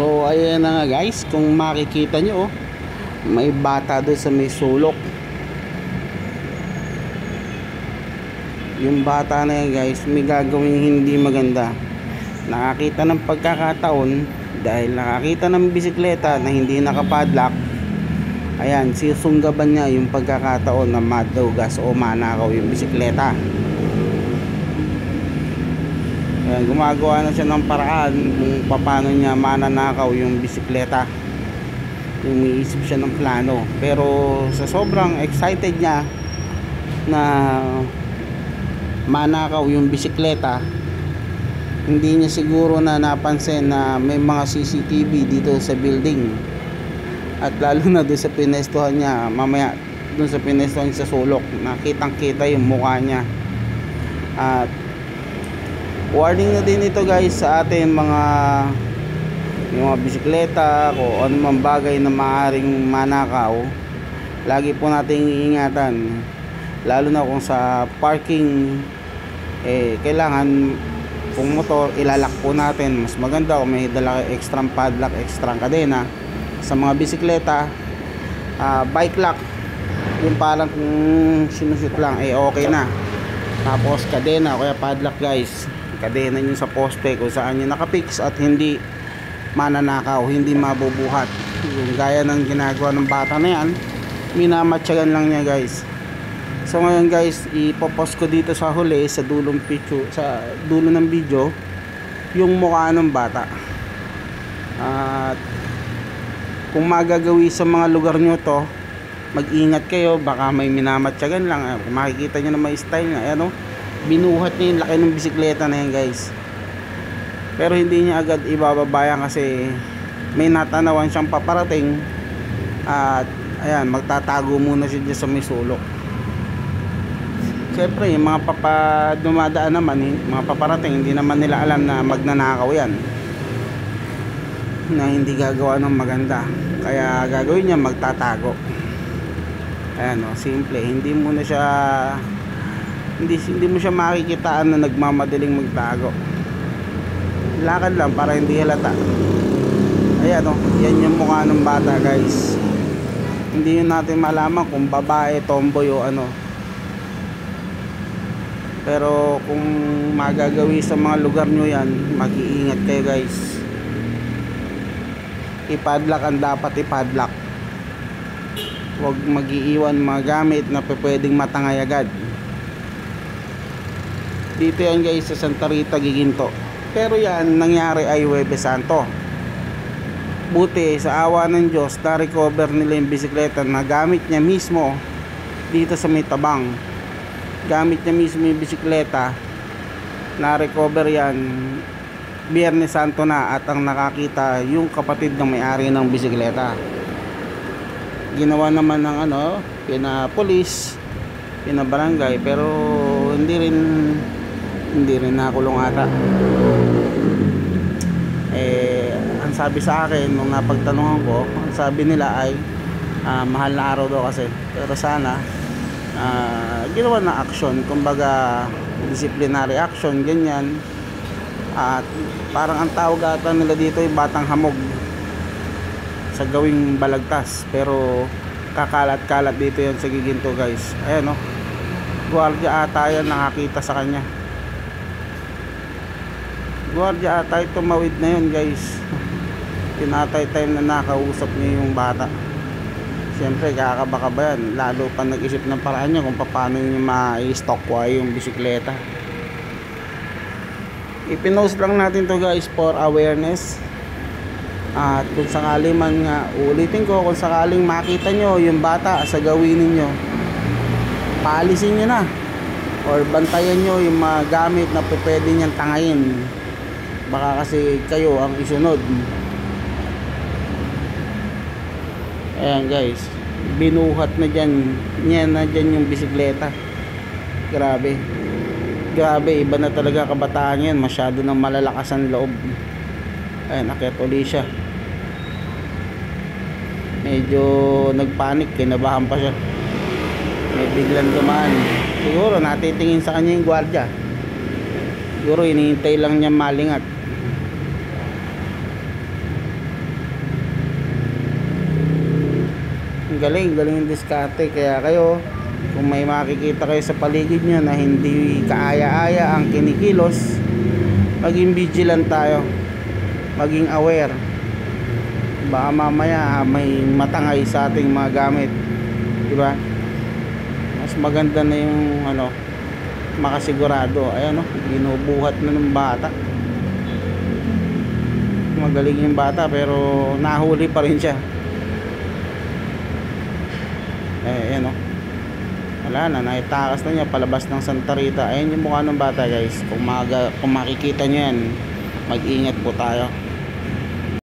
So ayan na nga guys, kung makikita nyo may bata doon sa may sulok. Yung bata na yan guys, may gagawing hindi maganda. Nakakita ng pagkakataon dahil nakakita ng bisikleta na hindi nakapadlock. Ayan, sisunggaban niya yung pagkakataon na madugas o manakaw yung bisikleta. Ayan, gumagawa na siya ng paraan kung paano niya mananakaw yung bisikleta. Umiisip siya ng plano, pero sa sobrang excited niya na manakaw yung bisikleta, hindi niya siguro na napansin na may mga CCTV dito sa building. At lalo na doon sa pinestuhan niya, mamaya doon sa pinestuhan sa sulok, nakitang kita yung mukha niya. At warning na din ito guys sa atin yung mga bisikleta o anumang bagay na maaaring manakaw. Lagi po nating iingatan, lalo na kung sa parking, kailangan kung motor ilalak po natin. Mas maganda kung may dala extra padlock, extra kadena. Sa mga bisikleta, bike lock, yung parang kung sinushoot lang okay na. Tapos kadena o kaya padlock guys, kadena nyo sa poste kung saan nyo nakapix at hindi mananakaw, hindi mabubuhat. Yung gaya ng ginagawa ng bata na yan, minamatyagan lang niya guys. So ngayon guys, ipopost ko dito sa huli, sa dulong picture, sa dulo ng video, yung mukha ng bata. At kung magagawi sa mga lugar nyo to, mag-ingat kayo, baka may minamatyagan lang. Kung makikita nyo na may style na, binuhat niya yung laki ng bisikleta na yan guys. Pero hindi niya agad ibababayan kasi may natanawan siyang paparating. At ayan, magtatago muna siya dyan sa may sulok. Siyempre yung mga dumadaan naman, mga paparating, hindi naman nila alam na magnanakaw yan, na hindi gagawa ng maganda. Kaya gagawin niya, magtatago. Ayan simple, hindi mo siya makikitaan na nagmamadaling magtago. Lakad lang para hindi halata. Ayan yan yung mukha ng bata guys. Hindi yun natin malaman kung babae, tomboy o ano. Pero kung magagawi sa mga lugar nyo yan, mag-iingat kayo guys. I-padlock ang dapat i-padlock. Huwag mag-iiwan mga gamit na pwedeng matangay agad. Dito yan guys sa Santa Rita, Giginto. Pero yan nangyari ay Huwebes Santo. Buti sa awa ng Diyos, na-recover nila yung bisikleta na gamit niya mismo dito sa may Tabang. Gamit niya mismo yung bisikleta, na-recover yan Biyernes Santo na, at ang nakakita yung kapatid ng may-ari ng bisikleta. Ginawa naman ng pina-police, pina-barangay, pero hindi rin nakulong ata. Ang sabi sa akin nung napagtanungan ko, ang sabi nila ay mahal na araw daw kasi. Pero sana ginawa na action, kumbaga disciplinary action, ganyan. At parang ang tawag ata nila dito ay batang hamog sa gawing balagtas, pero kakalat-kalat dito yan sa Giginto guys. Ayan gwardiya ata yan, nakakita sa kanya. Gwardiya ata ito, mawid na yun guys. Tinatay time na nakausap niya yung bata. Siyempre kakabaka yan, lalo pa nag-isip ng paraan niya kung paano niya ma-stock yung bisikleta. Ipinost lang natin to guys for awareness. At kung sakali man nga, ulitin ko, kung sakaling makita nyo yung bata sa gawin ninyo, paalisin nyo na or bantayan nyo yung mga gamit na pwede niyang tangayin. Baka kasi kayo ang isunod. Ayan guys, binuhat na dyan yung bisikleta. Grabe, iba na talaga kabataan yan. Masyado nang malalakas ang loob. Ayan, akyat uli siya. Medyo nagpanik, kinabahan pa siya. May biglang dumaan. Siguro natitingin sa kanya yung gwardiya. Siguro hinihintay lang niya malingat. galing yung diskarte. Kaya kayo, kung may makikita kayo sa paligid nyo na hindi kaaya-aya ang kinikilos, maging vigilant tayo, maging aware. Baka mamaya may matangay sa ating mga gamit, diba? Mas maganda na yung makasigurado. Ayan, binubuhat na ng bata. Magaling yung bata pero nahuli pa rin siya. Ayan, wala na, naitakas na niya palabas ng Santa Rita. Ayan yung mukha ng bata, guys. Kung makikita nyo yan, mag-ingat po tayo.